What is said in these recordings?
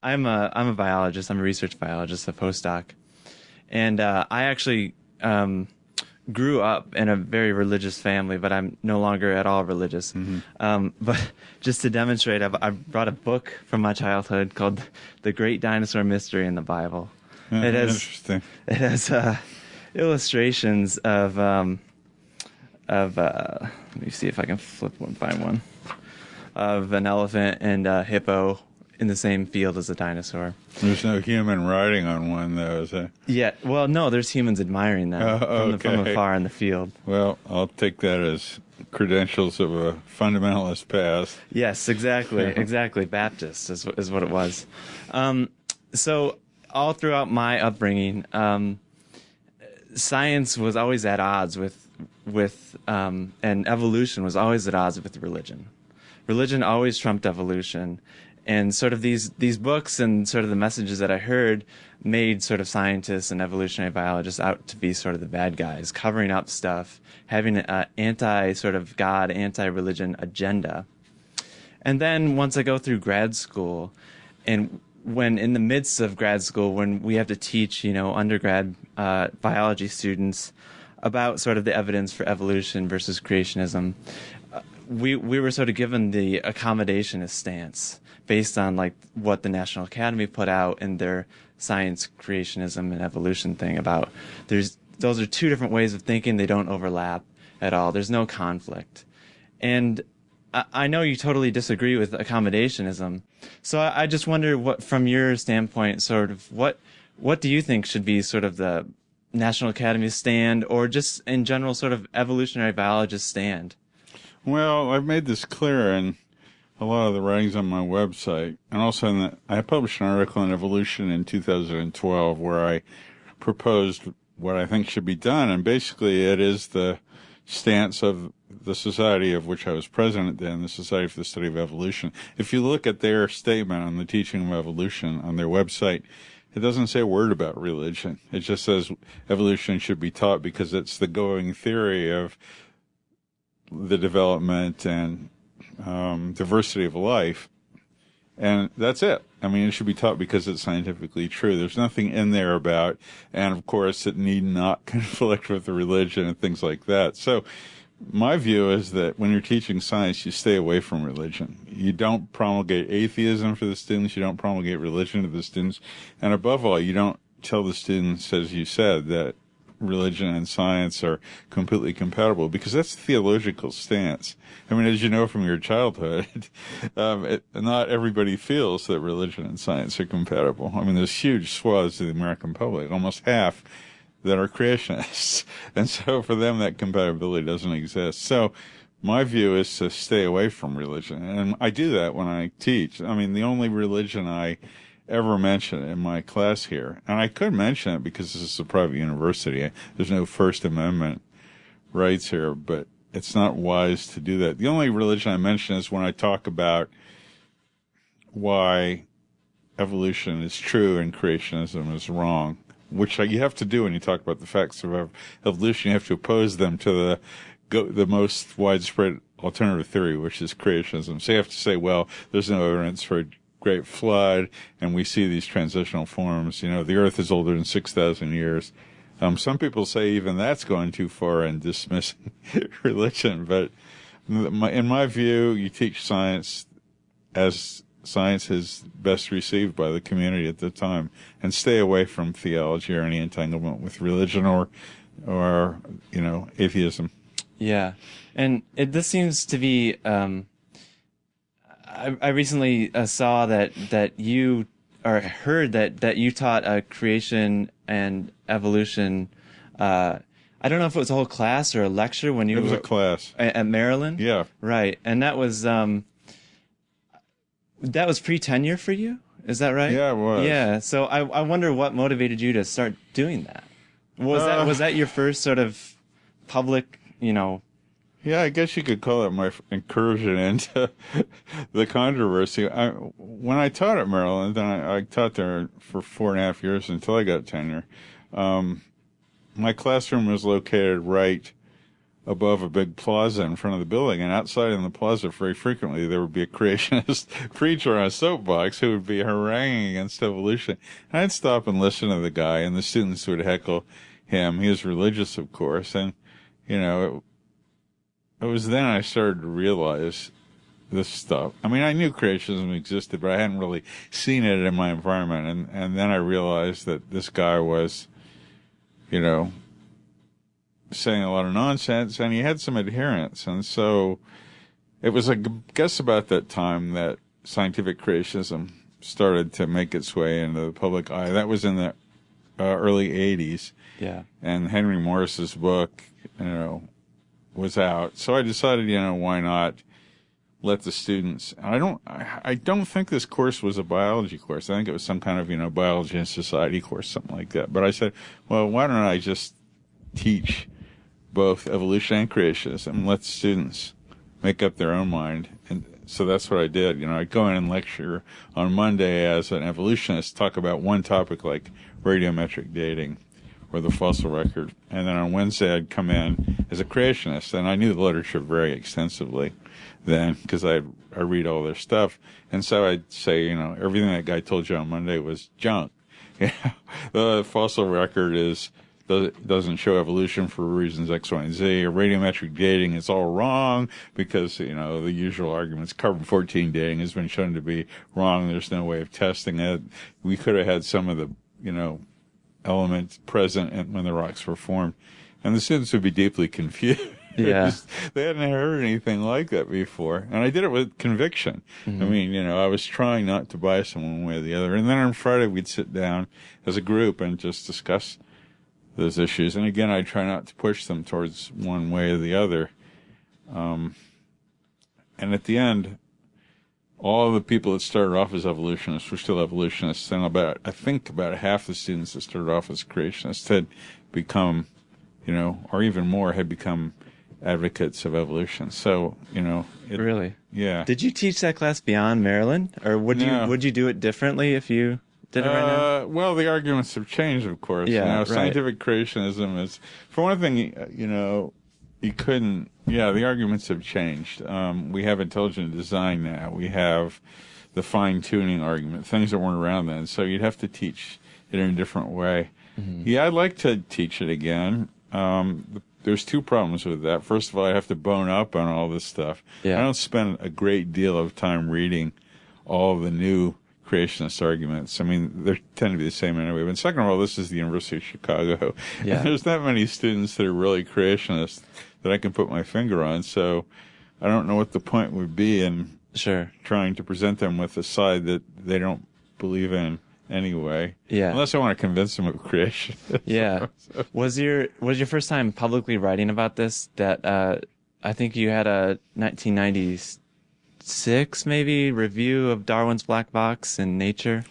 I'm a biologist. I'm a research biologist, a postdoc, and I actually grew up in a very religious family, but I'm no longer at all religious. But just to demonstrate, I brought a book from my childhood called "The Great Dinosaur Mystery in the Bible." It has Interesting. It has illustrations of let me see if I can find one of an elephant and a hippo in the same field as a dinosaur. There's no human riding on one, though, is there? Yeah, well, no, there's humans admiring them from afar in the field. Well, I'll take that as credentials of a fundamentalist past. Yes, exactly, exactly. Baptist is what it was. So all throughout my upbringing, science was always at odds with and evolution was always at odds with religion. Religion always trumped evolution. And sort of these books and sort of the messages that I heard made sort of scientists and evolutionary biologists out to be sort of the bad guys, covering up stuff, having an anti sort of God, anti-religion agenda. And then once I go through grad school, and when in the midst of grad school, when we have to teach, undergrad biology students about sort of the evidence for evolution versus creationism, we were sort of given the accommodationist stance based on like what the National Academy put out in their science, creationism, and evolution thing about those are two different ways of thinking. They don't overlap at all. There's no conflict. And I know you totally disagree with accommodationism. So I just wonder what, from your standpoint, sort of what do you think should be sort of the National Academy's stand, or just in general sort of evolutionary biologist stand? Well, I've made this clear in a lot of the writings on my website, and also I published an article on evolution in 2012 where I proposed what I think should be done, and basically it is the stance of the society of which I was president then, the Society for the Study of Evolution. If you look at their statement on the teaching of evolution on their website, it doesn't say a word about religion. It just says evolution should be taught because it's the going theory of the development and diversity of life, and that's it. I mean, it should be taught because it's scientifically true. There's nothing in there about, and of course, it need not conflict with the religion and things like that. So my view is that when you're teaching science, you stay away from religion. You don't promulgate atheism for the students. You don't promulgate religion to the students. And above all, you don't tell the students, as you said, that religion and science are completely compatible, because that's the theological stance. I mean, as you know from your childhood, not everybody feels that religion and science are compatible. I mean, there's huge swaths of the American public, almost half, that are creationists. And so for them, that compatibility doesn't exist. So my view is to stay away from religion. And I do that when I teach. I mean, the only religion I ever mention in my class here, and I could mention it because this is a private university. There's no First Amendment rights here, but it's not wise to do that. The only religion I mention is when I talk about why evolution is true and creationism is wrong, which you have to do when you talk about the facts of evolution. You have to oppose them to the most widespread alternative theory, which is creationism. So you have to say, well, there's no evidence for a great flood, and we see these transitional forms. The Earth is older than 6,000 years. Some people say even that's going too far in dismissing religion, but in my view, you teach science as science is best received by the community at the time, and stay away from theology or any entanglement with religion or atheism. Yeah, and this seems to be. I recently saw that you, or heard that you taught creation and evolution. I don't know if it was a whole class or a lecture when you were. It was a class at Maryland. Yeah, right, and that was pre-tenure for you. Is that right? Yeah, it was. Yeah. So I wonder what motivated you to start doing that. Was that your first sort of public, Yeah, I guess you could call it my incursion into the controversy. When I taught at Maryland, and I taught there for 4.5 years until I got tenure, my classroom was located right above a big plaza in front of the building, and outside in the plaza very frequently there would be a creationist preacher on a soapbox who would be haranguing against evolution. And I'd stop and listen to the guy, and the students would heckle him. He was religious, of course, and it was then I started to realize this stuff. I mean, I knew creationism existed, but I hadn't really seen it in my environment, and then I realized that this guy was, saying a lot of nonsense, and he had some adherents. And so it was, I guess, about that time that scientific creationism started to make its way into the public eye. That was in the early 80s. Yeah. And Henry Morris's book, was out. So I decided, why not let the students, I don't think this course was a biology course. I think it was some kind of, biology and society course, something like that. But I said, well, why don't I just teach both evolution and creationism, let students make up their own mind. And so that's what I did. I'd go in and lecture on Monday as an evolutionist, talk about one topic like radiometric dating or the fossil record. And then on Wednesday I'd come in as a creationist, and I knew the literature very extensively then because I read all their stuff. And so I'd say, everything that guy told you on Monday was junk. The fossil record doesn't show evolution for reasons X, Y, and Z. Or radiometric dating is all wrong because, the usual arguments. Carbon-14 dating has been shown to be wrong. There's no way of testing it. We could have had some of the, elements present when the rocks were formed. And the students would be deeply confused. Yeah. They hadn't heard anything like that before. And I did it with conviction. Mm-hmm. I mean, I was trying not to bias them one way or the other. And then on Friday we'd sit down as a group and just discuss those issues. And again, I try not to push them towards one way or the other. And at the end, all of the people that started off as evolutionists were still evolutionists. And I think about half the students that started off as creationists had become, or even more, had become advocates of evolution. So, really? Yeah. Did you teach that class beyond Maryland? Or would you do it differently if you did it right now? Well, the arguments have changed, of course. Yeah, right. Scientific creationism is, for one thing, you couldn't, the arguments have changed. We have intelligent design now. We have the fine-tuning argument, things that weren't around then. So you'd have to teach it in a different way. Mm-hmm. Yeah, I'd like to teach it again. There's two problems with that. First of all, I have to bone up on all this stuff. Yeah. I don't spend a great deal of time reading all the new creationist arguments. I mean, they tend to be the same anyway. But second of all, this is the University of Chicago. Yeah. And there's not many students that are really creationists that I can put my finger on. So I don't know what the point would be in trying to present them with a side that they don't believe in anyway. Yeah. Unless I want to convince them of creation. Yeah. So. Was your first time publicly writing about this that I think you had a 1996 maybe review of Darwin's Black Box in Nature?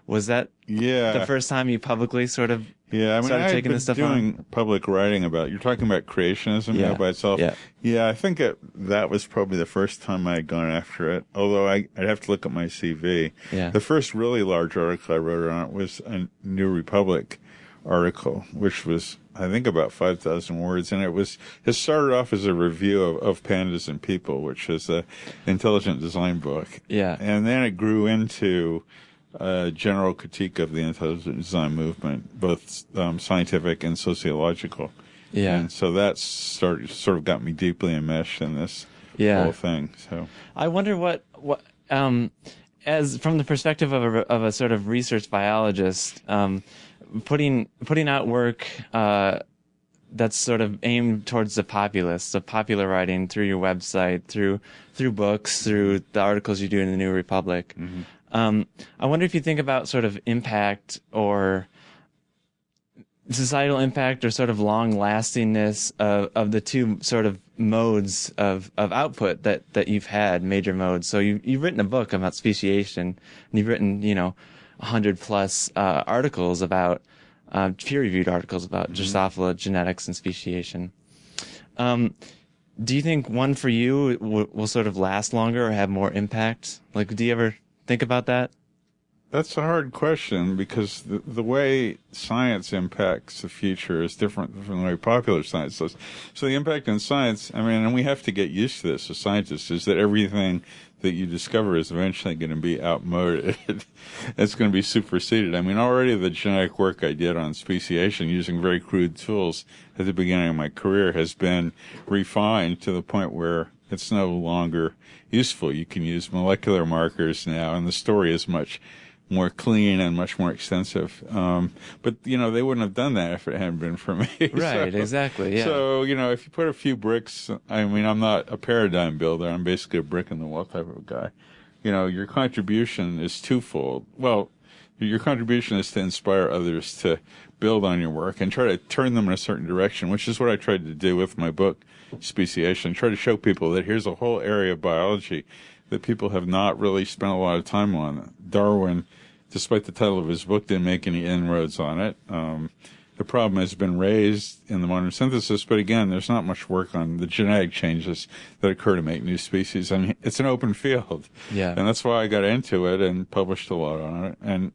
Was that the first time you publicly sort of started taking this stuff on? I've been doing public writing about, you're talking about creationism by itself? Yeah, I think that was probably the first time I had gone after it, although I'd have to look at my CV. Yeah. The first really large article I wrote on it was a New Republic article, which was, I think, about 5,000 words, and it started off as a review of Pandas and People, which is an intelligent design book. Yeah. And then it grew into a general critique of the intelligent design movement, both scientific and sociological. Yeah. And so that sort of got me deeply enmeshed in this whole thing. So I wonder what as from the perspective of a sort of research biologist, putting out work that's sort of aimed towards the populace, so popular writing through your website, through books, through the articles you do in the New Republic. Mm-hmm. I wonder if you think about sort of impact or societal impact or sort of long-lastingness of the two sort of modes of output that you've had, major modes. So you've written a book about speciation, and you've written, 100 plus articles about peer-reviewed articles about Drosophila genetics and speciation. Do you think one for you will sort of last longer or have more impact? Like, do you ever think about that? That's a hard question because the way science impacts the future is different from the way popular science does. So the impact on science, I mean, and we have to get used to this as scientists, is that everything that you discover is eventually going to be outmoded. It's going to be superseded. I mean, already the genetic work I did on speciation using very crude tools at the beginning of my career has been refined to the point where it's no longer useful. You can use molecular markers now, and the story is much more clean and much more extensive. But, you know, they wouldn't have done that if it hadn't been for me. Right, So, exactly, yeah. So, you know, if you put a few bricks, I mean, I'm not a paradigm builder. I'm basically a brick in the wall type of guy. You know, your contribution is twofold. Well, your contribution is to inspire others to build on your work and try to turn them in a certain direction, which is what I tried to do with my book, Speciation. Try to show people that here's a whole area of biology that people have not really spent a lot of time on. Darwin, despite the title of his book, didn't make any inroads on it. The problem has been raised in the modern synthesis, but again, there's not much work on the genetic changes that occur to make new species. I mean, it's an open field. Yeah. And that's why I got into it and published a lot on it. And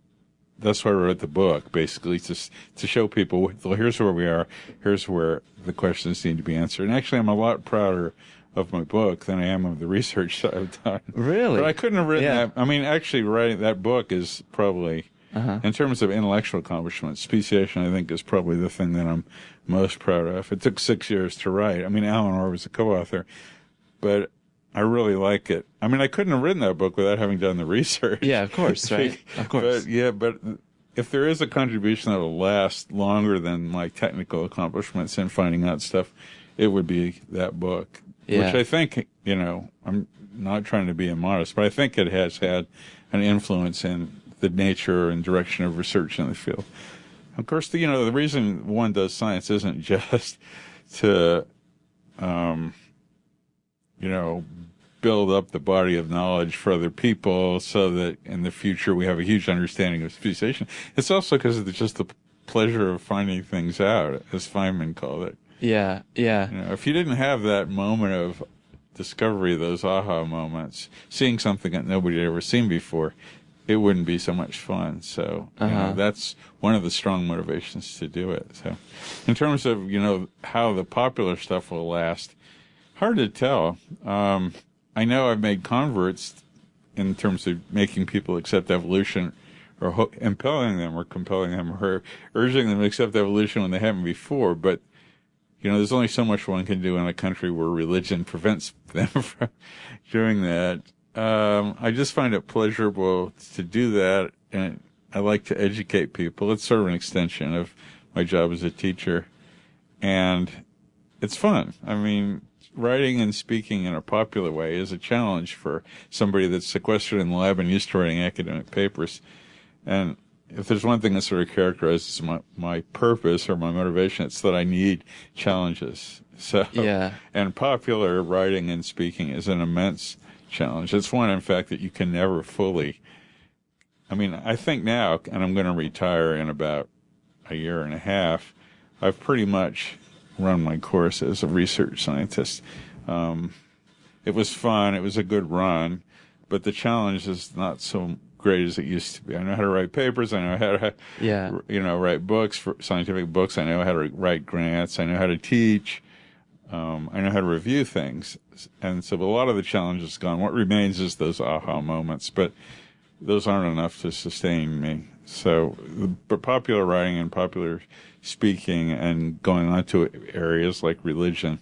that's why I wrote the book, basically, to show people, well, here's where we are, here's where the questions need to be answered. And actually, I'm a lot prouder of my book than I am of the research that I've done. Really? But I couldn't have written that. I mean, actually, writing that book is probably, in terms of intellectual accomplishment, speciation, I think, is probably the thing that I'm most proud of. It took 6 years to write. I mean, Alan Orr was a co-author, but I really like it. I mean, I couldn't have written that book without having done the research. Yeah, of course, right? Of course. But if there is a contribution that will last longer than my technical accomplishments in finding out stuff, it would be that book. Yeah. Which I think, you know, I'm not trying to be immodest, but I think it has had an influence in the nature and direction of research in the field. Of course, you know, the reason one does science isn't just to, you know, build up the body of knowledge for other people so that in the future we have a huge understanding of speciation. It's also because it's just the pleasure of finding things out, as Feynman called it. Yeah, yeah. You know, if you didn't have that moment of discovery, those aha moments, seeing something that nobody had ever seen before, it wouldn't be so much fun. So you know, that's one of the strong motivations to do it. So in terms of, you know, how the popular stuff will last, hard to tell. I know I've made converts in terms of making people accept evolution or impelling them or compelling them or urging them to accept evolution when they haven't before, but you know, there's only so much one can do in a country where religion prevents them from doing that. I just find it pleasurable to do that, and I like to educate people. It's sort of an extension of my job as a teacher, and it's fun. I mean, writing and speaking in a popular way is a challenge for somebody that's sequestered in the lab and used to writing academic papers. And if there's one thing that sort of characterizes my purpose or my motivation, it's that I need challenges. So, yeah. And popular writing and speaking is an immense challenge. It's one, in fact, that you can never fully. I mean, I think now, and I'm going to retire in about a year and a half, I've pretty much run my course as a research scientist. It was fun. It was a good run, but the challenge is not so great as it used to be. I know how to write papers. I know how to, you know, write books, for scientific books. I know how to write grants. I know how to teach. I know how to review things. And so a lot of the challenge is gone. What remains is those aha moments, but those aren't enough to sustain me. So, but popular writing and popular speaking and going on to areas like religion,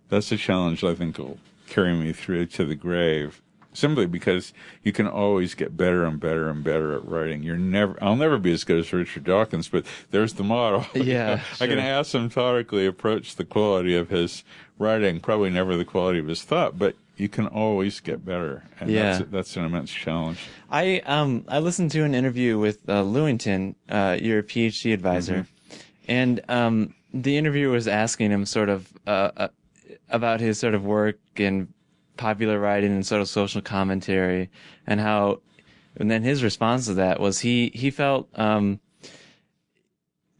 that's a challenge I think will carry me through to the grave. Simply because you can always get better and better and better at writing. I'll never be as good as Richard Dawkins, but there's the model. Yeah, I can asymptotically approach the quality of his writing, probably never the quality of his thought, but you can always get better. And that's an immense challenge. I listened to an interview with Lewington, your PhD advisor, and the interviewer was asking him sort of about his sort of work in popular writing and sort of social commentary, and how, and then his response to that was he felt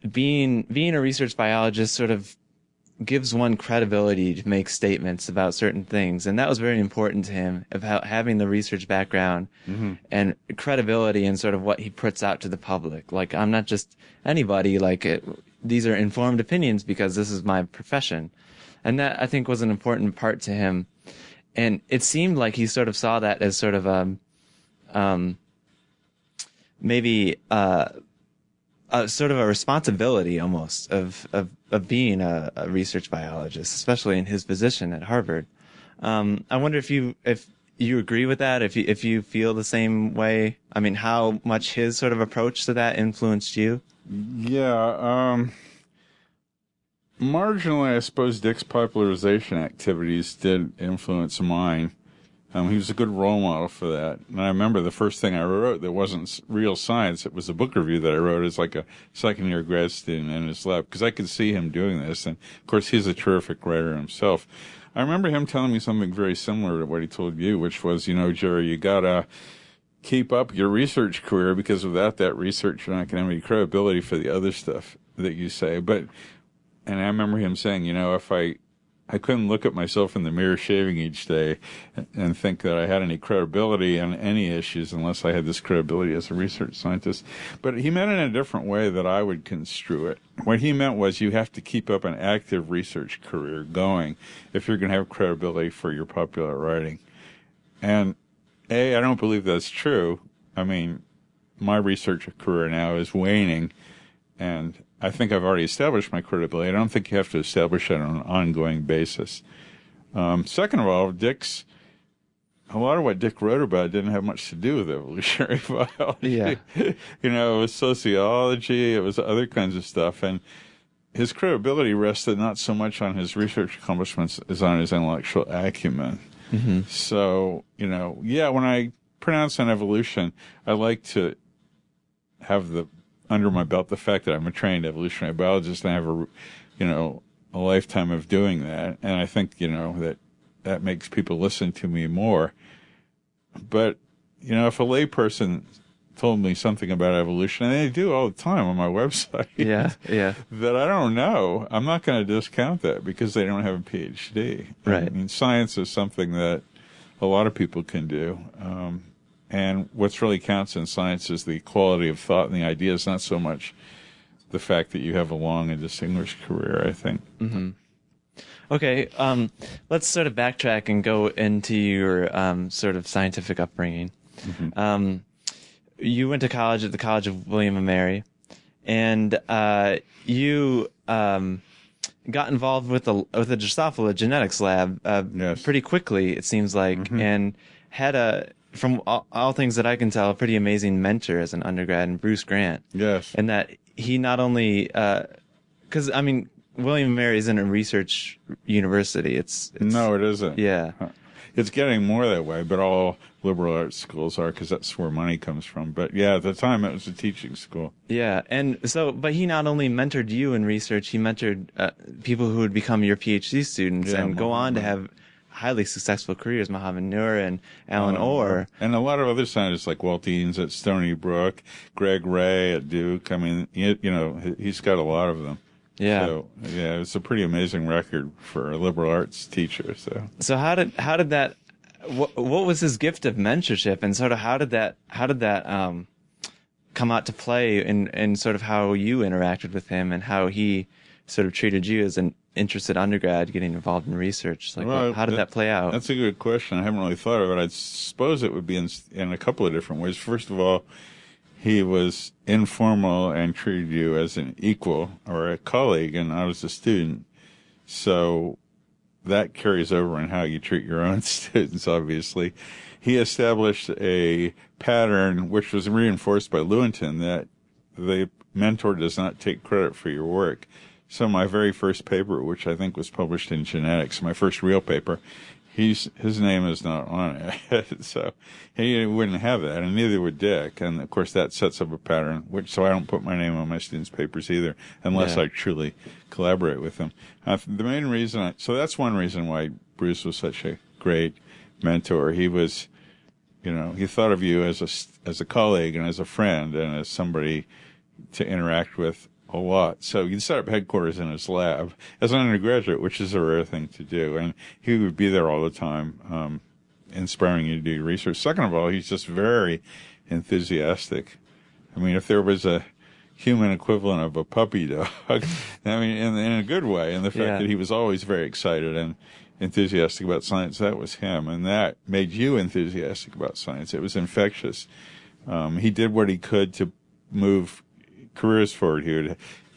being a research biologist sort of gives one credibility to make statements about certain things, and that was very important to him, of having the research background and credibility in sort of what he puts out to the public. Like, I'm not just anybody. Like, these are informed opinions because this is my profession, and that, I think, was an important part to him. And it seemed like he sort of saw that as sort of maybe sort of a responsibility almost of being a research biologist, especially in his position at Harvard. I wonder if you agree with that, if you feel the same way. I mean, how much his sort of approach to that influenced you? Yeah, marginally, I suppose Dick's popularization activities did influence mine. He was a good role model for that. And I remember the first thing I wrote that wasn't real science, it was a book review that I wrote as like a second-year grad student in his lab, because I could see him doing this. And, of course, he's a terrific writer himself. I remember him telling me something very similar to what he told you, which was, Jerry, you got to keep up your research career, because without that research, you're not going to have any credibility for the other stuff that you say. And I remember him saying, if I couldn't look at myself in the mirror shaving each day and think that I had any credibility on any issues unless I had this credibility as a research scientist. But he meant it in a different way that I would construe it. What he meant was you have to keep up an active research career going if you're going to have credibility for your popular writing. And I don't believe that's true. I mean, my research career now is waning, and I think I've already established my credibility. I don't think you have to establish it on an ongoing basis. Second of all, a lot of what Dick wrote about didn't have much to do with evolutionary biology. Yeah. It was sociology, it was other kinds of stuff. And his credibility rested not so much on his research accomplishments as on his intellectual acumen. Mm-hmm. So, when I pronounce on evolution, I like to have under my belt the fact that I'm a trained evolutionary biologist and I have a lifetime of doing that. And I think, that makes people listen to me more. But, if a layperson told me something about evolution, and they do all the time on my website, that I don't know, I'm not going to discount that because they don't have a PhD. Right. I mean, science is something that a lot of people can do. And what's really counts in science is the quality of thought and the ideas, not so much the fact that you have a long and distinguished career, I think. Mm-hmm. Okay, let's sort of backtrack and go into your sort of scientific upbringing. Mm-hmm. You went to college at the College of William and Mary, and you got involved with the Drosophila genetics lab pretty quickly, it seems like, mm-hmm. and had from all things that I can tell, a pretty amazing mentor as an undergrad in Bruce Grant. Yes. And that he not only, because, William & Mary isn't a research university. No, it isn't. Yeah. It's getting more that way, but all liberal arts schools are, because that's where money comes from. But yeah, at the time it was a teaching school. Yeah. And so, but he not only mentored you in research, he mentored people who would become your PhD students and go on to have highly successful careers, Mohammed Noor and Alan Orr. And a lot of other scientists like Walt Eanes at Stony Brook, Greg Ray at Duke. I mean, he's got a lot of them. Yeah. So, it's a pretty amazing record for a liberal arts teacher. So how did that, what was his gift of mentorship, and sort of how did that come out to play in sort of how you interacted with him and how he sort of treated you as an interested undergrad getting involved in research? Like, how did that play out? That's a good question. I haven't really thought of it. I suppose it would be in a couple of different ways. First of all, he was informal and treated you as an equal or a colleague, and I was a student. So that carries over in how you treat your own students, obviously. He established a pattern which was reinforced by Lewontin, that the mentor does not take credit for your work. So my very first paper, which I think was published in Genetics, my first real paper, his name is not on it. So he wouldn't have that, and neither would Dick. And of course that sets up a pattern, so I don't put my name on my students' papers either, unless I truly collaborate with them. The main reason, so that's one reason why Bruce was such a great mentor. He was, he thought of you as a colleague and as a friend and as somebody to interact with a lot. So he'd set up headquarters in his lab as an undergraduate, which is a rare thing to do. And he would be there all the time, inspiring you to do your research. Second of all, he's just very enthusiastic. I mean, if there was a human equivalent of a puppy dog, I mean, in a good way, and the fact that he was always very excited and enthusiastic about science, that was him. And that made you enthusiastic about science. It was infectious. He did what he could to move careers forward. He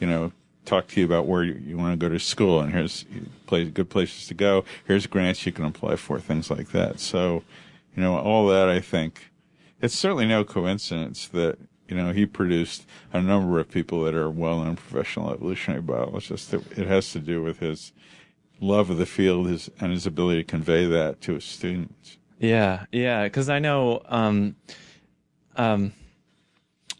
would, talk to you about where you want to go to school, and here's good places to go. Here's grants you can apply for, things like that. So, all that, I think, it's certainly no coincidence that, he produced a number of people that are well-known professional evolutionary biologists. It has to do with his love of the field and his ability to convey that to his students. Yeah, because I know,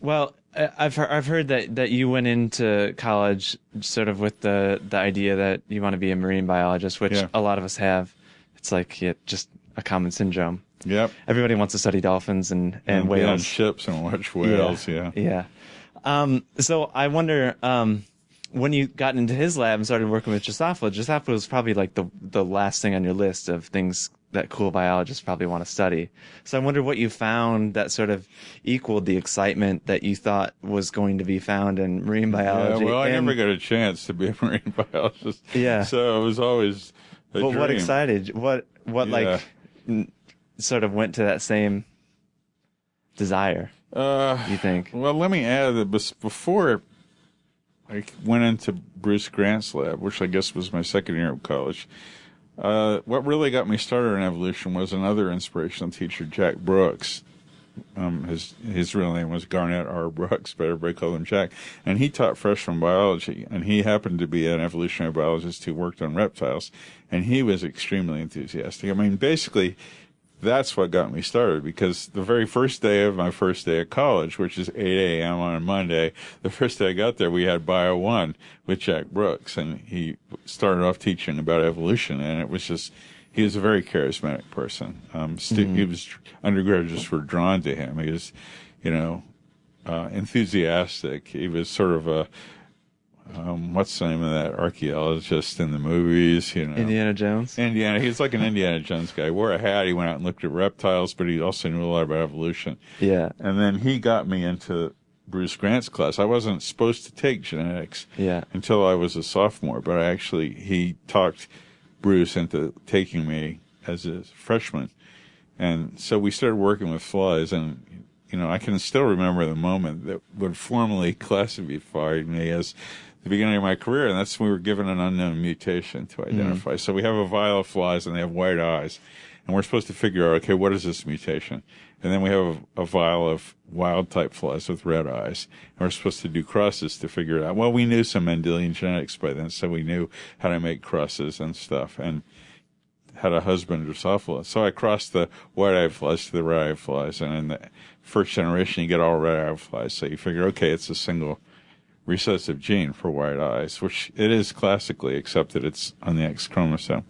well, I've heard that you went into college sort of with the idea that you want to be a marine biologist, which a lot of us have. It's like just a common syndrome. Yep. Everybody wants to study dolphins and whales. Be on ships and watch whales, Yeah. So I wonder, when you got into his lab and started working with Drosophila was probably like the last thing on your list of things that cool biologists probably want to study. So I wonder what you found that sort of equaled the excitement that you thought was going to be found in marine biology. Yeah, well, I never got a chance to be a marine biologist. Yeah. So it was always a dream. What excited you? What sort of went to that same desire, you think? Well, let me add that before I went into Bruce Grant's lab, which I guess was my second year of college, what really got me started in evolution was another inspirational teacher, Jack Brooks. His real name was Garnett R. Brooks, but everybody called him Jack. And he taught freshman biology, and he happened to be an evolutionary biologist who worked on reptiles, and he was extremely enthusiastic. I mean, basically, that's what got me started, because the very first day of my first day at college, which is 8 a.m. on a Monday, the first day I got there, we had Bio 1 with Jack Brooks, and he started off teaching about evolution, and it was just, he was a very charismatic person. He was, undergraduates were drawn to him. He was, enthusiastic. He was sort of a, what's the name of that archaeologist in the movies? Indiana Jones. He's like an Indiana Jones guy. He wore a hat. He went out and looked at reptiles, but he also knew a lot about evolution. Yeah. And then he got me into Bruce Grant's class. I wasn't supposed to take genetics until I was a sophomore, but he talked Bruce into taking me as a freshman. And so we started working with flies, and I can still remember the moment that would formally classify me as the beginning of my career, and that's when we were given an unknown mutation to identify. So we have a vial of flies, and they have white eyes, and we're supposed to figure out, okay, what is this mutation? And then we have a vial of wild-type flies with red eyes, and we're supposed to do crosses to figure it out. Well, we knew some Mendelian genetics by then, so we knew how to make crosses and stuff, and had a husband Drosophila. So I crossed the white-eyed flies to the red-eyed flies, and in the first generation, you get all red-eyed flies. So you figure, okay, it's a single recessive gene for white eyes, which it is classically, except that it's on the X chromosome.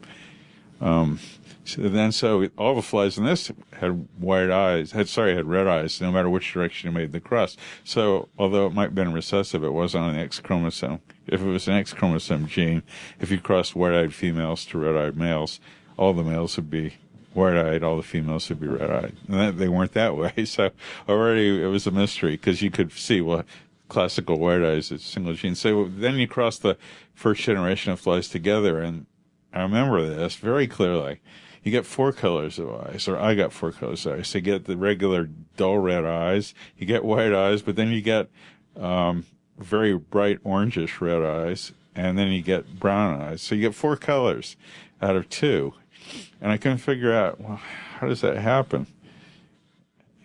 So all the flies in this had red eyes, no matter which direction you made the cross. So although it might have been recessive, it wasn't on the X chromosome. If it was an X chromosome gene, if you crossed white-eyed females to red-eyed males, all the males would be white-eyed, all the females would be red-eyed. And they weren't that way. So already it was a mystery, because you could see, classical white eyes is a single gene. So then you cross the first generation of flies together, and I remember this very clearly. You get 4 colors of eyes, or I got 4 colors of eyes. So you get the regular dull red eyes, you get white eyes, but then you get very bright orangish red eyes, and then you get brown eyes. So you get 4 colors out of 2. And I couldn't figure out, how does that happen?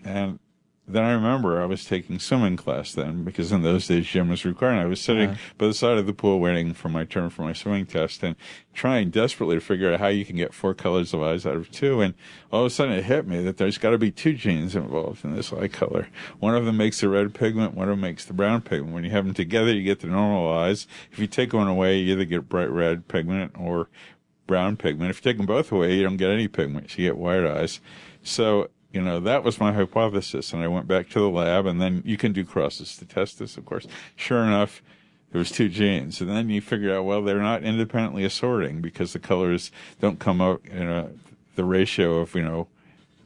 And then I remember I was taking swimming class then, because in those days gym was required. I was sitting by the side of the pool waiting for my turn for my swimming test and trying desperately to figure out how you can get 4 colors of eyes out of 2. And all of a sudden it hit me that there's got to be 2 genes involved in this eye color. One of them makes the red pigment, one of them makes the brown pigment. When you have them together, you get the normal eyes. If you take one away, you either get bright red pigment or brown pigment. If you take them both away, you don't get any pigments. You get white eyes. So that was my hypothesis, and I went back to the lab, and then you can do crosses to test this, of course. Sure enough, there was two genes. And then you figured out, well, they're not independently assorting because the colors don't come out in the ratio of,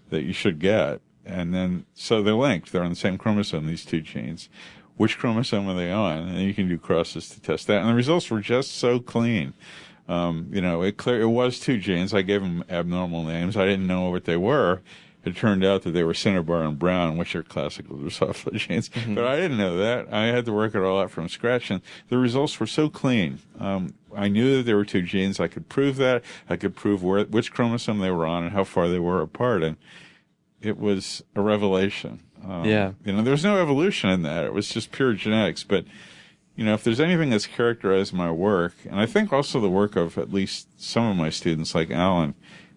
that you should get. And then, so they're linked. They're on the same chromosome, these two genes. Which chromosome are they on? And you can do crosses to test that. And the results were just so clean. It was two genes. I gave them abnormal names. I didn't know what they were. It turned out that they were Cinnabar and Brown, which are classical Drosophila genes. Mm-hmm. But I didn't know that. I had to work it all out from scratch, and the results were so clean. I knew that there were two genes. I could prove that. I could prove which chromosome they were on and how far they were apart, and it was a revelation. There's no evolution in that. It was just pure genetics. But, if there's anything that's characterized my work, and I think also the work of at least some of my students like Alan,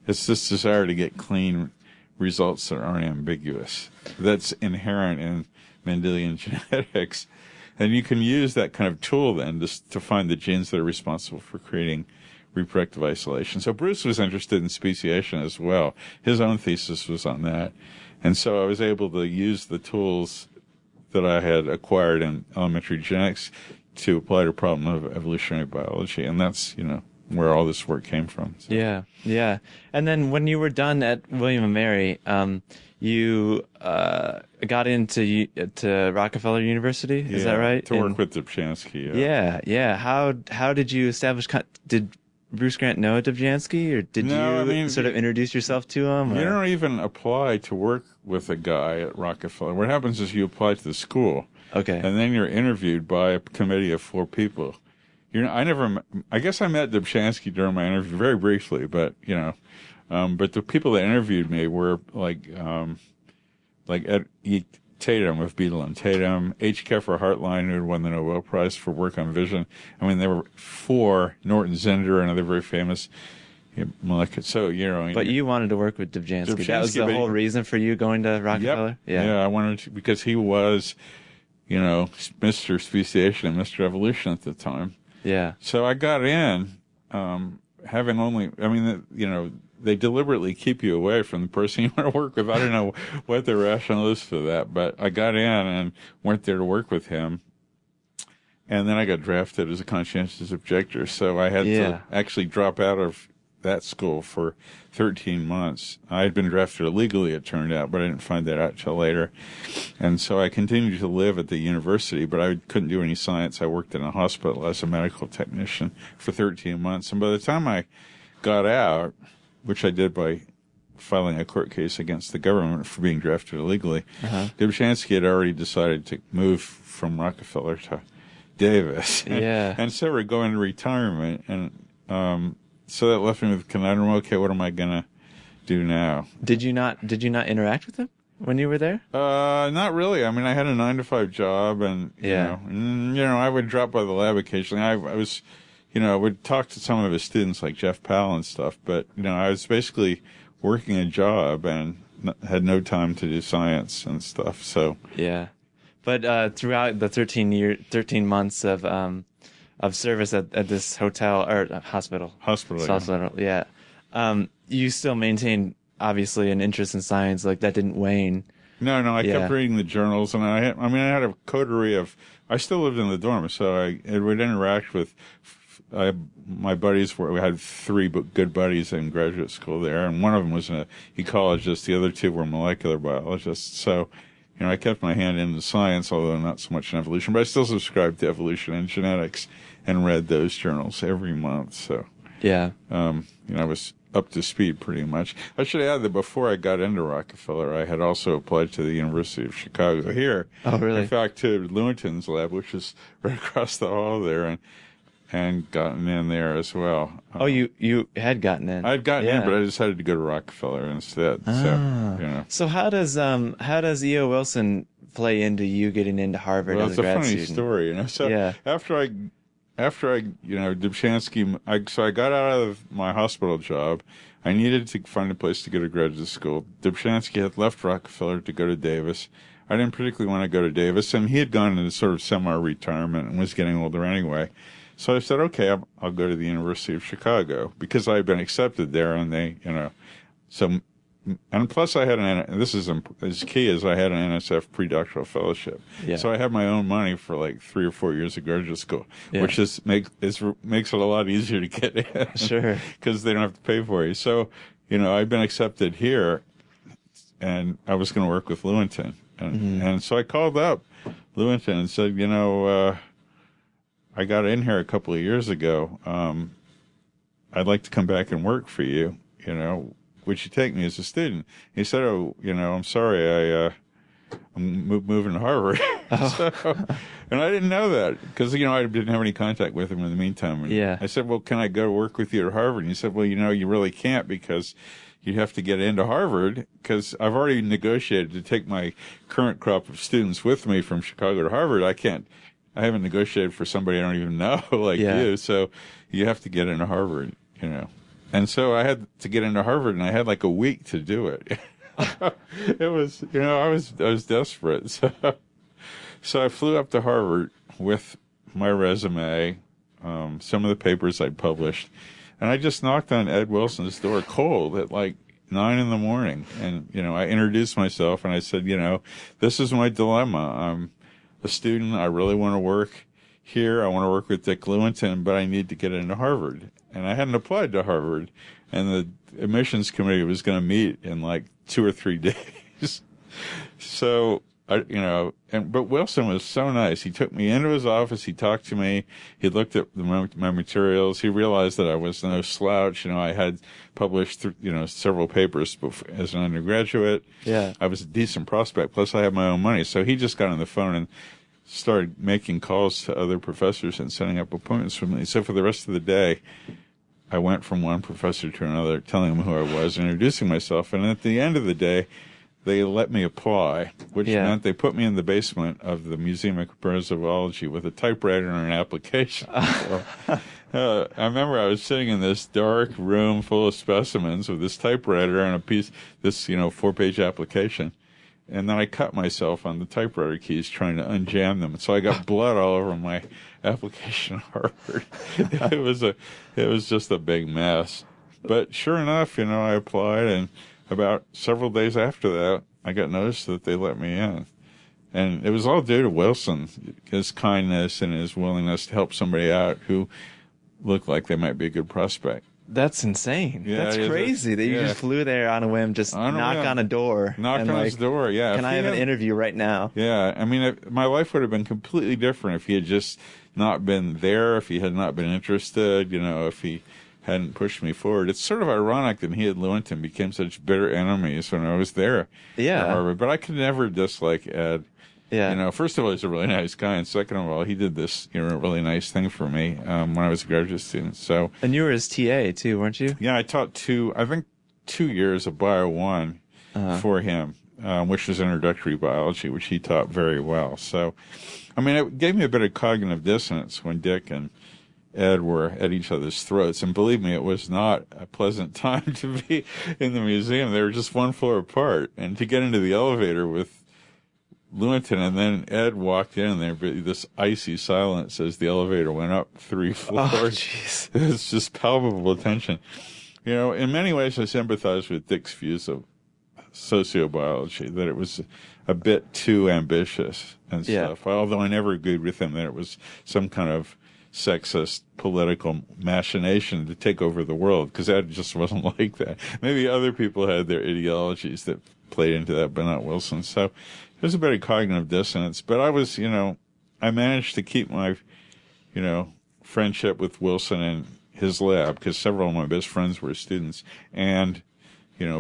it's this desire to get clean results that aren't ambiguous. That's inherent in Mendelian genetics. And you can use that kind of tool then to find the genes that are responsible for creating reproductive isolation. So Bruce was interested in speciation as well. His own thesis was on that. And so I was able to use the tools that I had acquired in elementary genetics to apply to a problem of evolutionary biology. And that's, where all this work came from. So. Yeah. And then when you were done at William & Mary, you got into Rockefeller University. Is that right? To work with Dobzhansky. Yeah. How did you establish? Did Bruce Grant know Dobzhansky, or did you sort of introduce yourself to him? You don't even apply to work with a guy at Rockefeller. What happens is you apply to the school. Okay. And then you're interviewed by a committee of 4 people. I guess I met Dobzhansky during my interview very briefly, but but the people that interviewed me were like Ed E. Tatum of Beadle and Tatum, H. Keffer Hartline, who had won the Nobel Prize for work on vision. I mean, there were 4, Norton Zender, another very famous molecular. So, But you wanted to work with Dobzhansky. That was the whole reason for you going to Rockefeller? Yep. Yeah, I wanted to, because he was, Mr. Speciation and Mr. Evolution at the time. Yeah. So I got in, they deliberately keep you away from the person you want to work with. I don't know what the rationale is for that, but I got in and went there to work with him. And then I got drafted as a conscientious objector. So I had to actually drop out of that school for 13 months. I had been drafted illegally, it turned out, but I didn't find that out till later. And so I continued to live at the university, but I couldn't do any science. I worked in a hospital as a medical technician for 13 months. And by the time I got out, which I did by filing a court case against the government for being drafted illegally, Dobzhansky had already decided to move from Rockefeller to Davis. And so we're going to retirement. And so that left me with the conundrum, okay, what am I going to do now? Did you not interact with him when you were there? Not really. I mean, I had a 9-to-5 job, and I would drop by the lab occasionally. I was, I would talk to some of his students like Jeff Powell and stuff, but I was basically working a job and had no time to do science and stuff. So but throughout the 13 months of service at this hotel or hospital, you still maintained obviously an interest in science, like that didn't wane. No, I kept reading the journals, and I had a coterie of. I still lived in the dorm, so I would interact with my buddies. We had 3 good buddies in graduate school there, and one of them was an ecologist. The other 2 were molecular biologists. So, I kept my hand into science, although not so much in evolution. But I still subscribed to evolution and genetics, and read those journals every month. So, I was up to speed pretty much. I should add that before I got into Rockefeller, I had also applied to the University of Chicago here. Oh, really? In fact, to Lewontin's lab, which is right across the hall there, and gotten in there as well. You had gotten in. I had gotten in, but I decided to go to Rockefeller instead. So how does E.O. Wilson play into you getting into Harvard as a grad student? It's a funny story, So after I Dobzhansky, so I got out of my hospital job. I needed to find a place to go to graduate school. Dobzhansky had left Rockefeller to go to Davis. I didn't particularly want to go to Davis, and he had gone into sort of semi-retirement and was getting older anyway. So I said, okay, I'll go to the University of Chicago, because I had been accepted there, and they, so and plus I had this is as key as I had an NSF pre-doctoral fellowship. Yeah. So I had my own money for like 3 or 4 years of graduate school, Yeah. which makes it a lot easier to get in. Sure. Because they don't have to pay for you. So, I've been accepted here, and I was going to work with Lewontin. And so I called up Lewontin and said, I got in here a couple of years ago. I'd like to come back and work for you. Would you take me as a student? He said, I'm sorry, I'm moving to Harvard. And I didn't know that because, I didn't have any contact with him in the meantime. And Yeah. I said, well, can I go work with you at Harvard? And he said, well, you really can't because you have to get into Harvard because I've already negotiated to take my current crop of students with me from Chicago to Harvard. I haven't negotiated for somebody I don't even know like you. So you have to get into Harvard, And so I had to get into Harvard, and I had like a week to do it. It was, I was desperate. So I flew up to Harvard with my resume, some of the papers I'd published, and I just knocked on Ed Wilson's door cold at like 9 a.m. And, I introduced myself and I said, this is my dilemma. I'm a student. I really want to work here. I want to work with Dick Lewontin, but I need to get into Harvard. And I hadn't applied to Harvard, and the admissions committee was going to meet in like 2 or 3 days. So, but Wilson was so nice. He took me into his office. He talked to me. He looked at my materials. He realized that I was no slouch. I had published, several papers as an undergraduate. Yeah. I was a decent prospect. Plus I had my own money. So he just got on the phone and started making calls to other professors and setting up appointments for me. So for the rest of the day, I went from one professor to another, telling them who I was, introducing myself. And at the end of the day, they let me apply, which meant they put me in the basement of the Museum of Comparative Zoology with a typewriter and an application. I remember I was sitting in this dark room full of specimens with this typewriter and this 4-page application. And then I cut myself on the typewriter keys trying to unjam them. So I got blood all over my application at Harvard. It was just a big mess. But sure enough, I applied, and about several days after that, I got notice that they let me in. And it was all due to Wilson, his kindness and his willingness to help somebody out who looked like they might be a good prospect. That's insane. Yeah, that's crazy that you just flew there on a whim, knock on a door. Knocked on his door, yeah. Can I have an interview right now? Yeah, I mean, my life would have been completely different if he had just not been there, if he had not been interested, if he hadn't pushed me forward. It's sort of ironic that he and Lewontin became such bitter enemies when I was there at Harvard. But I could never dislike Ed. Yeah. First of all, he's a really nice guy, and second of all, he did this really nice thing for me when I was a graduate student. So. And you were his TA too, weren't you? Yeah, I taught 2 years of Bio 1 for him, which was introductory biology, which he taught very well. So, I mean, it gave me a bit of cognitive dissonance when Dick and Ed were at each other's throats. And believe me, it was not a pleasant time to be in the museum. They were just one floor apart. And to get into the elevator with Lewontin, and then Ed walked in, and there was this icy silence as the elevator went up 3 floors. Oh, jeez. It's just palpable tension. In many ways, I sympathize with Dick's views of sociobiology, that it was a bit too ambitious and stuff, although I never agreed with him that it was some kind of sexist political machination to take over the world, because Ed just wasn't like that. Maybe other people had their ideologies that played into that, but not Wilson. So there's a bit of cognitive dissonance, but I was, I managed to keep my, friendship with Wilson and his lab, because several of my best friends were students, and,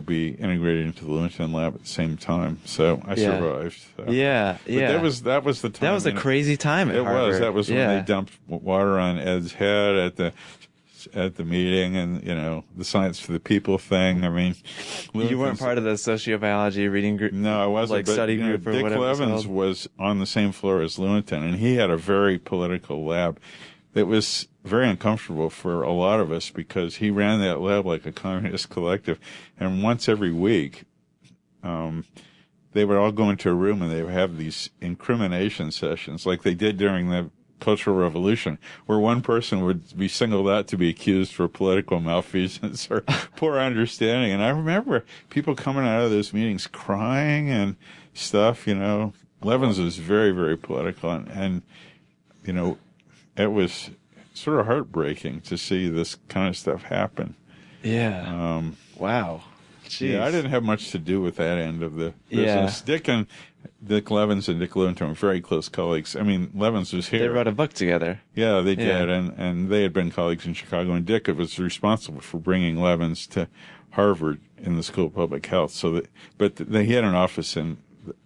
be integrated into the Lewontin lab at the same time. So I survived. So. Yeah. But that was the time. That was a crazy time at Harvard. That was when they dumped water on Ed's head at the meeting, and the Science for the People thing. I mean, you weren't part of the sociobiology reading group. No, I wasn't. But, study group or Dick whatever. Levins was on the same floor as Lewontin, and he had a very political lab that was very uncomfortable for a lot of us, because he ran that lab like a communist collective, and once every week, they would all go into a room and they would have these incrimination sessions, like they did during the Cultural Revolution, where one person would be singled out to be accused for political malfeasance or poor understanding. And I remember people coming out of those meetings crying and stuff, you know. Levins was very, very political, and you know, it was sort of heartbreaking to see this kind of stuff happen. Yeah. Wow. Jeez. Yeah, I didn't have much to do with that end of the business. Yeah. Dick Levins and Dick Lewinton were very close colleagues. I mean, Levins was here. They wrote a book together. Yeah, they did, and they had been colleagues in Chicago, and Dick was responsible for bringing Levins to Harvard in the School of Public Health. But he had an office on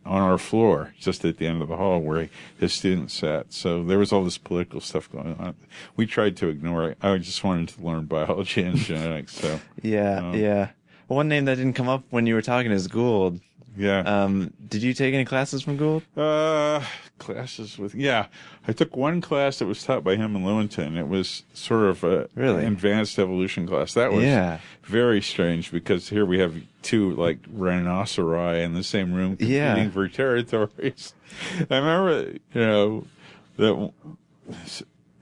our floor, just at the end of the hall where his students sat. So there was all this political stuff going on. We tried to ignore it. I just wanted to learn biology and genetics. So yeah. One name that didn't come up when you were talking is Gould. Yeah. Did you take any classes from Gould? Classes with, I took one class that was taught by him in Lewinton. It was sort of an advanced evolution class. That was very strange because here we have two like rhinoceri in the same room competing for territories. I remember, you know, that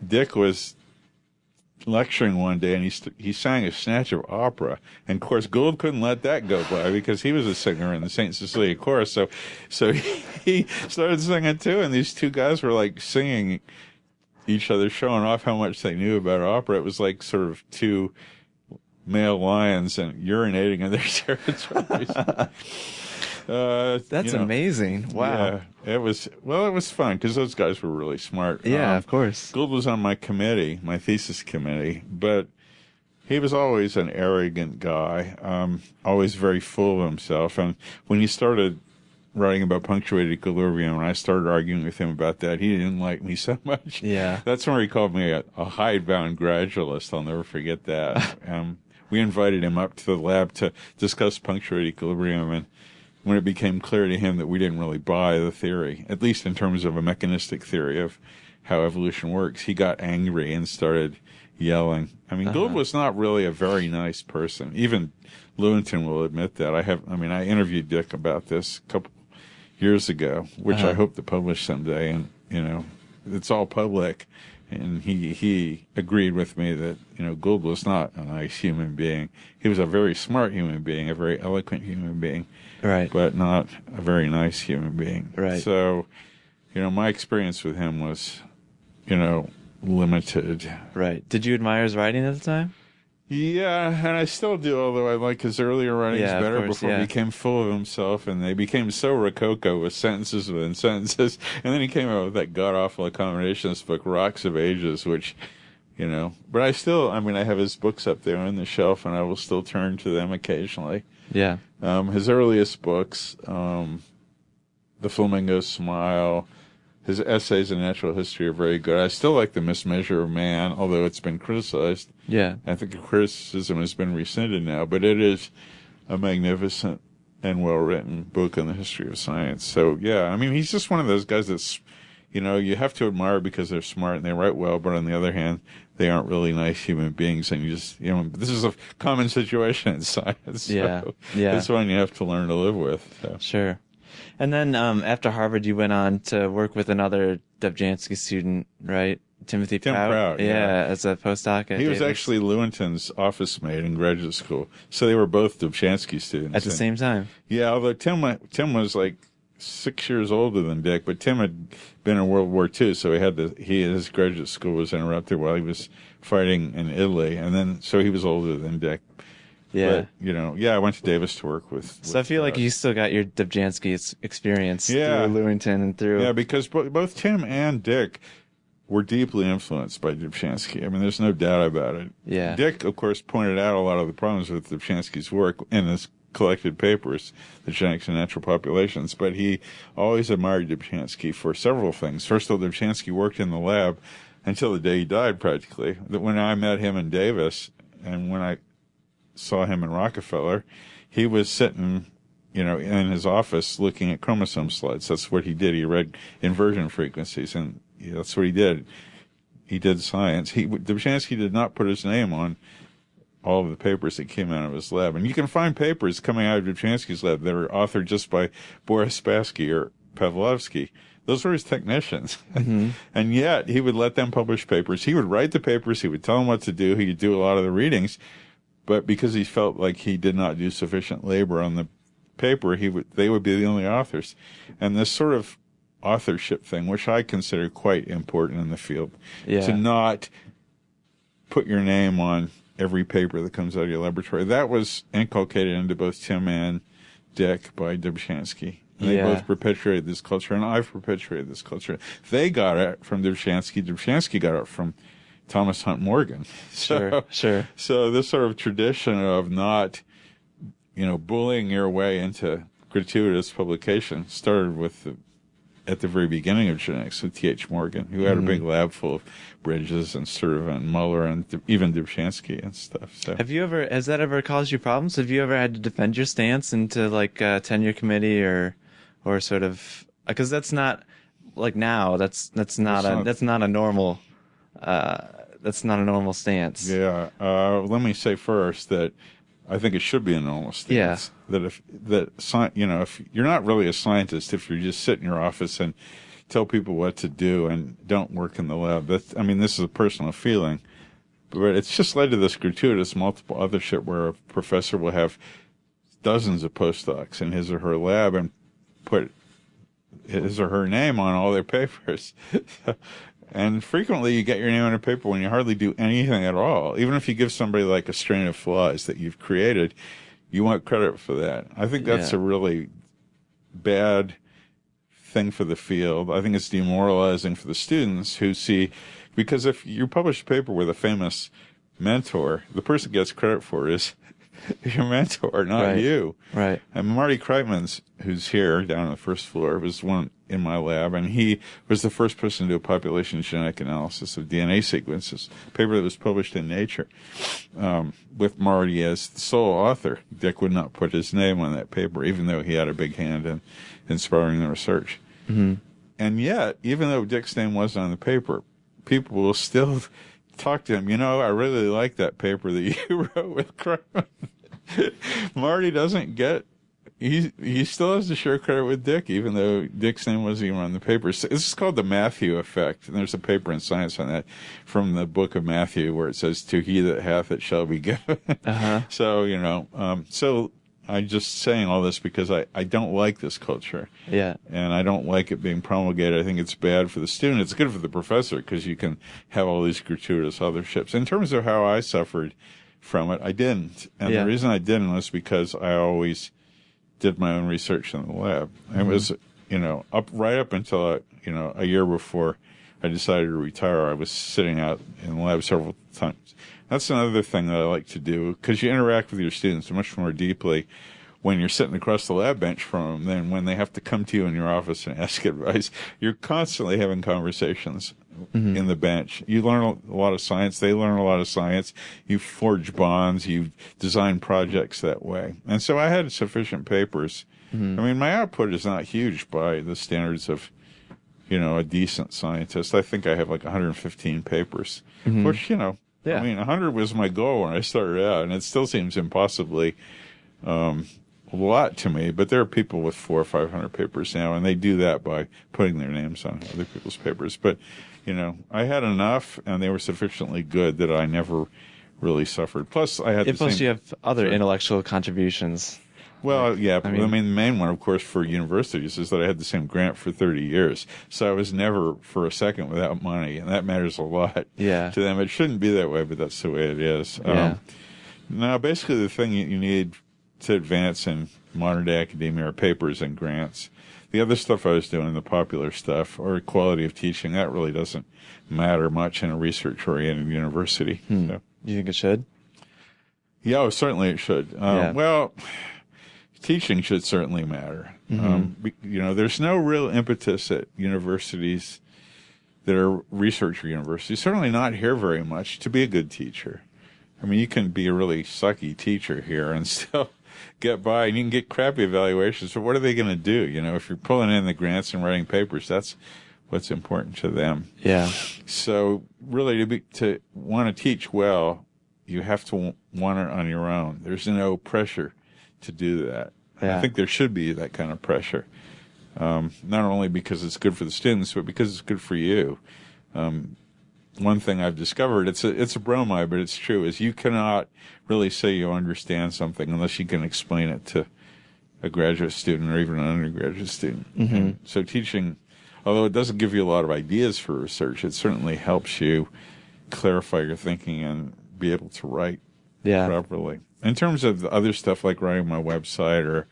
Dick was lecturing one day, and he sang a snatch of opera, and of course Gould couldn't let that go by because he was a singer in the St. Cecilia chorus. So he started singing too, and these two guys were like singing each other, showing off how much they knew about opera. It was like sort of two male lions and urinating in their territories. That's amazing. Wow. Yeah, it was fun because those guys were really smart. Yeah, of course. Gould was on my committee, my thesis committee, but he was always an arrogant guy, always very full of himself. And when he started writing about punctuated equilibrium, and I started arguing with him about that, he didn't like me so much. Yeah. That's when he called me a hidebound gradualist. I'll never forget that. We invited him up to the lab to discuss punctuated equilibrium, and when it became clear to him that we didn't really buy the theory, at least in terms of a mechanistic theory of how evolution works, he got angry and started yelling. I mean, Gould was not really a very nice person. Even Lewinton will admit that. I interviewed Dick about this a couple years ago, which I hope to publish someday, and, you know, it's all public. And he agreed with me that, you know, Gould was not a nice human being. He was a very smart human being, a very eloquent human being, but not a very nice human being. Right. So, you know, my experience with him was, you know, limited. Right. Did you admire his writing at the time? Yeah, and I still do, although I like his earlier writings better before he became full of himself, and they became so rococo with sentences within sentences. And then he came out with that god-awful accommodationist book, Rocks of Ages, which, you know, but I have his books up there on the shelf, and I will still turn to them occasionally. Yeah. His earliest books, The Flamingo's Smile, his essays in natural history are very good. I still like The Mismeasure of Man, although it's been criticized. Yeah. I think the criticism has been rescinded now, but it is a magnificent and well-written book on the history of science. So, yeah, I mean, he's just one of those guys that's, you know, you have to admire because they're smart and they write well, but on the other hand, they aren't really nice human beings, and you just, you know, this is a common situation in science. So it's one you have to learn to live with. So. Sure. And then after Harvard, you went on to work with another Dobzhansky student, right? Tim Prout. Yeah, as a postdoc at He was Davis. actually Lewinton's office mate in graduate school. So they were both Dobzhansky students. At the same time? Yeah, although Tim was like 6 years older than Dick, but Tim had been in World War II, so his graduate school was interrupted while he was fighting in Italy, and then so he was older than Dick. Yeah. But, you know, I went to Davis to work with So I feel like you still got your Dobzhansky experience through Lewinton and through... Yeah, because both Tim and Dick were deeply influenced by Dobzhansky. I mean, there's no doubt about it. Yeah. Dick, of course, pointed out a lot of the problems with Dobzhansky's work in his collected papers, The Genetics of Natural Populations, but he always admired Dobzhansky for several things. First of all, Dobzhansky worked in the lab until the day he died, practically. When I met him in Davis, and when I saw him in Rockefeller, he was sitting, you know, in his office looking at chromosome slides. That's what he did. He read inversion frequencies, and that's what he did. He did science. Dobzhansky did not put his name on all of the papers that came out of his lab. And you can find papers coming out of Dobzhansky's lab that are authored just by Boris Spassky or Pavlovsky Those were his technicians. And yet he would let them publish papers. He would write the papers. He would tell them what to do. He would do a lot of the readings. But because he felt like he did not do sufficient labor on the paper, they would be the only authors. And this sort of authorship thing, which I consider quite important in the field, to not put your name on every paper that comes out of your laboratory. That was inculcated into both Tim and Dick by Dubchansky. And they both perpetuated this culture, and I've perpetuated this culture. They got it from Dubchansky. Dubchansky got it from Thomas Hunt Morgan. Sure. So this sort of tradition of not, bullying your way into gratuitous publication started at the very beginning of genetics with T.H. Morgan, who had a big lab full of Bridges and Sturtevant and Muller and even Dubchansky and stuff. So, has that ever caused you problems? Have you ever had to defend your stance into like a tenure committee or sort of, because that's not like now, that's not a normal stance. Yeah. Let me say first that I think it should be a normal stance. Yeah. If you're not really a scientist, if you just sit in your office and tell people what to do and don't work in the lab, this is a personal feeling, but it's just led to this gratuitous multiple authorship where a professor will have dozens of postdocs in his or her lab and put his or her name on all their papers. And frequently you get your name on a paper when you hardly do anything at all. Even if you give somebody like a strain of flies that you've created, you want credit for that. I think that's a really bad thing for the field. I think it's demoralizing for the students who see, because if you publish a paper with a famous mentor, the person gets credit for it is your mentor, not you. Right. And Marty Kreitman's, who's here down on the first floor, was one in my lab, and he was the first person to do a population genetic analysis of DNA sequences, a paper that was published in Nature, with Marty as the sole author. Dick would not put his name on that paper, even though he had a big hand in inspiring the research. And yet, even though Dick's name wasn't on the paper, people will still talk to him. I really like that paper that you wrote with Kreitman. Marty doesn't get. He still has to share credit with Dick, even though Dick's name wasn't even on the paper. So this is called the Matthew effect, and there's a paper in Science on that from the book of Matthew where it says, "To he that hath it shall be given." So so I'm just saying all this because I don't like this culture. Yeah. And I don't like it being promulgated. I think it's bad for the student. It's good for the professor because you can have all these gratuitous authorships. In terms of how I suffered from it, I didn't. And the reason I didn't was because I always did my own research in the lab. It was, right up until, a year before I decided to retire, I was sitting out in the lab several times. That's another thing that I like to do, because you interact with your students much more deeply when you're sitting across the lab bench from them than when they have to come to you in your office and ask advice. You're constantly having conversations in the bench. You learn a lot of science. They learn a lot of science. You forge bonds. You design projects that way. And so I had sufficient papers. I mean, my output is not huge by the standards of, a decent scientist. I think I have like 115 papers, which, I mean, 100 was my goal when I started out, and it still seems impossibly a lot to me. But there are people with 400 or 500 papers now, and they do that by putting their names on other people's papers. But, I had enough, and they were sufficiently good that I never really suffered. Plus, I had you have other intellectual contributions. Well, yeah. I mean, the main one, of course, for universities is that I had the same grant for 30 years. So I was never for a second without money, and that matters a lot to them. It shouldn't be that way, but that's the way it is. Now, basically, the thing you need to advance in modern-day academia are papers and grants. The other stuff I was doing, the popular stuff, or quality of teaching, that really doesn't matter much in a research-oriented university. So. You think it should? Yeah, certainly it should. Well, teaching should certainly matter. There's no real impetus at universities that are research universities, certainly not here very much, to be a good teacher. I mean, you can be a really sucky teacher here and still get by, and you can get crappy evaluations. But what are they going to do? If you're pulling in the grants and writing papers, that's what's important to them. Yeah. So really, to want to teach well, you have to want it on your own. There's no pressure to do that. Yeah. I think there should be that kind of pressure. not only because it's good for the students, but because it's good for you. One thing I've discovered, it's a bromide, but it's true, is you cannot really say you understand something unless you can explain it to a graduate student or even an undergraduate student. Mm-hmm. So teaching, although it doesn't give you a lot of ideas for research, it certainly helps you clarify your thinking and be able to write properly. In terms of the other stuff like writing my website or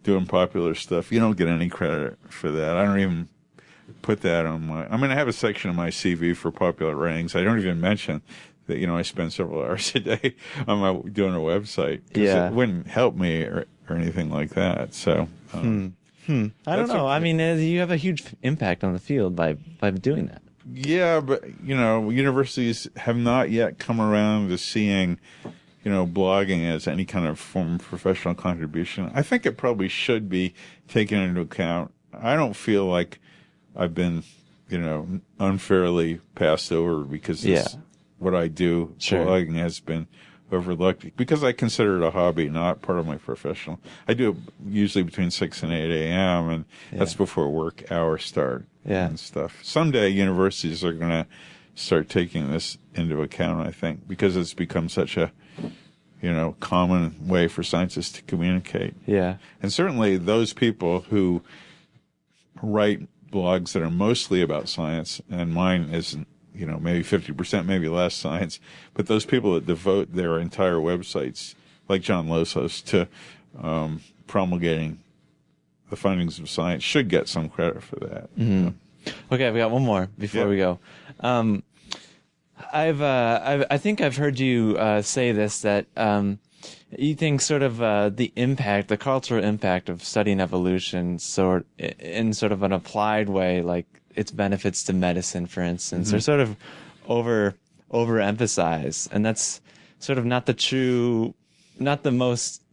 doing popular stuff, you don't get any credit for that. I don't even put that on my, I mean, I have a section of my CV for popular writings. I don't even mention that, I spend several hours a day on doing a website. It wouldn't help me or anything like that. So, I don't know. I mean, you have a huge impact on the field by doing that. Yeah, but, universities have not yet come around to seeing, blogging as any kind of form of professional contribution. I think it probably should be taken into account. I don't feel like I've been, unfairly passed over because what I do. Sure. Blogging has been overlooked because I consider it a hobby, not part of my professional. I do it usually between 6 and 8 a.m., and that's before work hours start and stuff. Someday universities are going to start taking this into account, I think, because it's become such a, common way for scientists to communicate. Yeah. And certainly those people who write blogs that are mostly about science, and mine isn't, maybe 50%, maybe less science, but those people that devote their entire websites, like John Losos, to promulgating the findings of science should get some credit for that. Mm-hmm. Okay, I've got one more before we go. I think I've heard you say this, that you think sort of the cultural impact of studying evolution in sort of an applied way, like its benefits to medicine, for instance, are sort of overemphasized, and that's sort of not the most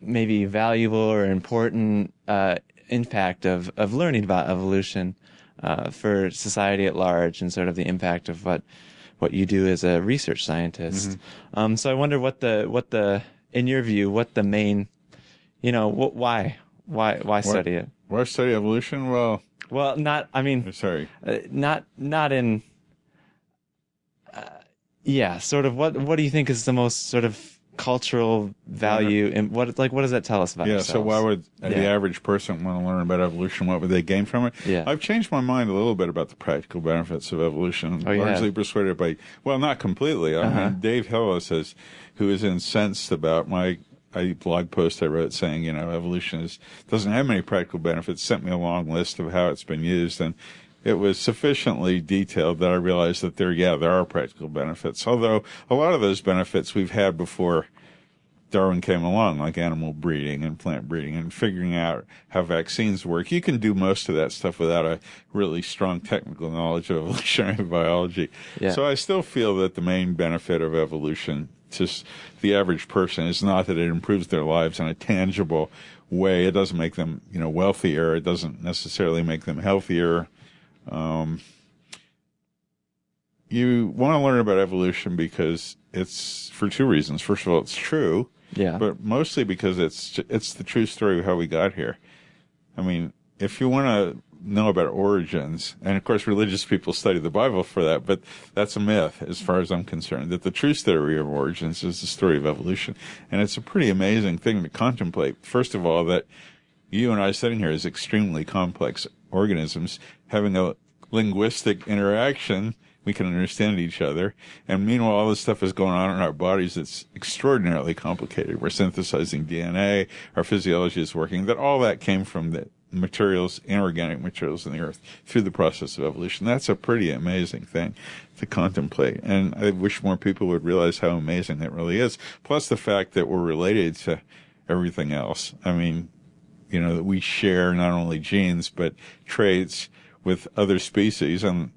maybe valuable or important impact of learning about evolution for society at large, and sort of the impact of what you do as a research scientist. So I wonder what the in your view, what the main, why study it? Why study evolution? Well, not. I mean, sorry, not in. Sort of. What do you think is the most sort of cultural value, and what does that tell us about ourselves? So why would the average person want to learn about evolution? What would they gain from it? I've changed my mind a little bit about the practical benefits of evolution. Largely persuaded by, not completely. I mean, Dave Hillis, who is incensed about a blog post I wrote saying, evolution doesn't have many practical benefits, sent me a long list of how it's been used, and it was sufficiently detailed that I realized that there are practical benefits. Although a lot of those benefits we've had before Darwin came along, like animal breeding and plant breeding and figuring out how vaccines work. You can do most of that stuff without a really strong technical knowledge of evolutionary biology. So I still feel that the main benefit of evolution to the average person is not that it improves their lives in a tangible way. It doesn't make them, wealthier. It doesn't necessarily make them healthier. You want to learn about evolution because it's for two reasons. First of all, it's true. But mostly because it's the true story of how we got here. I mean, if you want to know about origins, and of course religious people study the Bible for that, but that's a myth as far as I'm concerned, that the true story of origins is the story of evolution. And it's a pretty amazing thing to contemplate. First of all, that you and I sitting here as extremely complex organisms having a linguistic interaction, we can understand each other. And meanwhile, all this stuff is going on in our bodies that's extraordinarily complicated. We're synthesizing DNA, our physiology is working, that all that came from the materials, inorganic materials in the earth through the process of evolution. That's a pretty amazing thing to contemplate. And I wish more people would realize how amazing that really is. Plus the fact that we're related to everything else. I mean, that we share not only genes, but traits with other species. And,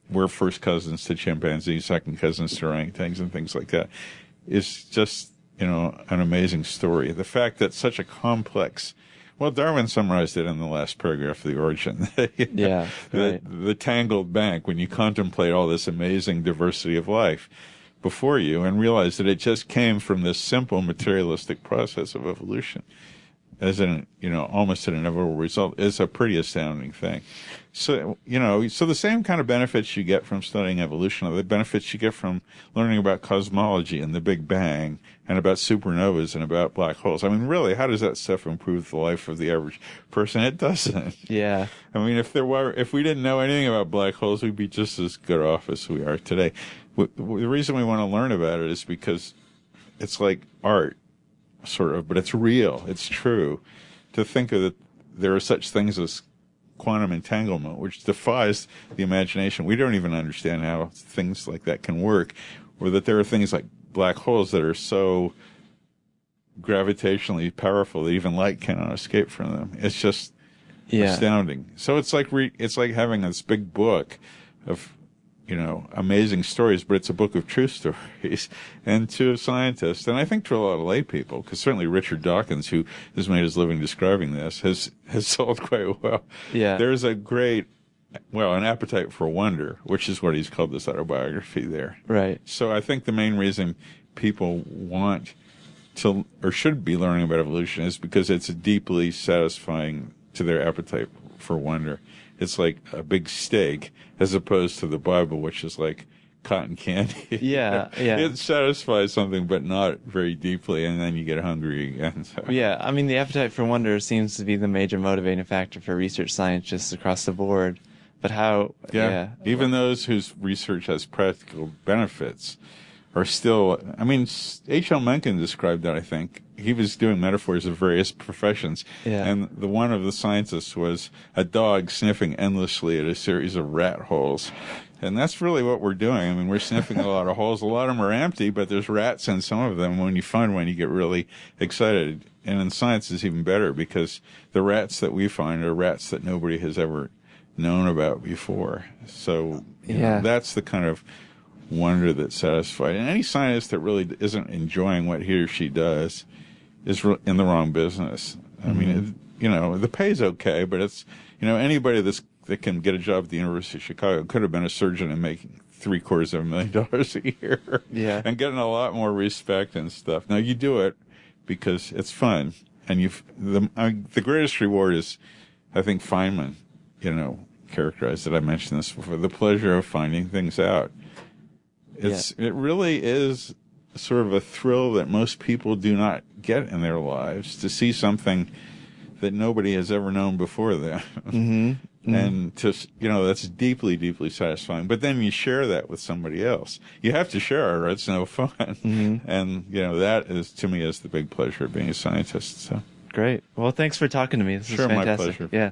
we're first cousins to chimpanzees, second cousins to orangutans and things like that. Is just, an amazing story. The fact that such a complex, Darwin summarized it in the last paragraph of The Origin. The tangled bank, when you contemplate all this amazing diversity of life before you and realize that it just came from this simple materialistic process of evolution. as an, almost an inevitable result is a pretty astounding thing. So, so the same kind of benefits you get from studying evolution are the benefits you get from learning about cosmology and the Big Bang and about supernovas and about black holes. I mean, really, how does that stuff improve the life of the average person? It doesn't. Yeah. I mean, if we didn't know anything about black holes, we'd be just as good off as we are today. The reason we want to learn about it is because it's like art, sort of, but it's real. It's true. To think of that there are such things as quantum entanglement, which defies the imagination. We don't even understand how things like that can work, or that there are things like black holes that are so gravitationally powerful that even light cannot escape from them. It's just astounding. So it's like having this big book of amazing stories, but it's a book of true stories, and to scientists, and I think to a lot of lay people, because certainly Richard Dawkins, who has made his living describing this, has sold quite well. Yeah. There's a great, an appetite for wonder, which is what he's called this autobiography there. Right. So I think the main reason people want to, or should be learning about evolution, is because it's deeply satisfying to their appetite for wonder. It's like a big steak, as opposed to the Bible, which is like cotton candy. Yeah, yeah. It satisfies something, but not very deeply, and then you get hungry again. So. Yeah, I mean, the appetite for wonder seems to be the major motivating factor for research scientists across the board. But how... Yeah, even those whose research has practical benefits are still... I mean, H.L. Mencken described that, I think. He was doing metaphors of various professions, and the one of the scientists was a dog sniffing endlessly at a series of rat holes. And that's really what we're doing. I mean, we're sniffing a lot of holes. A lot of them are empty, but there's rats in some of them. When you find one, you get really excited. And in science, it's even better, because the rats that we find are rats that nobody has ever known about before. So that's the kind of wonder that's satisfied. And any scientist that really isn't enjoying what he or she does is in the wrong business. I mean, the pay's okay, but it's, anybody that can get a job at the University of Chicago could have been a surgeon and making $750,000 a year. Yeah. And getting a lot more respect and stuff. Now, you do it because it's fun. And the greatest reward is, I think Feynman, characterized it. I mentioned this before, the pleasure of finding things out. It really is sort of a thrill that most people do not get in their lives, to see something that nobody has ever known before them. Mm-hmm. And that's deeply, deeply satisfying. But then you share that with somebody else. You have to share it, or it's no fun. Mm-hmm. And, that is, to me, is the big pleasure of being a scientist. So great. Well, thanks for talking to me. This is fantastic. My pleasure. Yeah.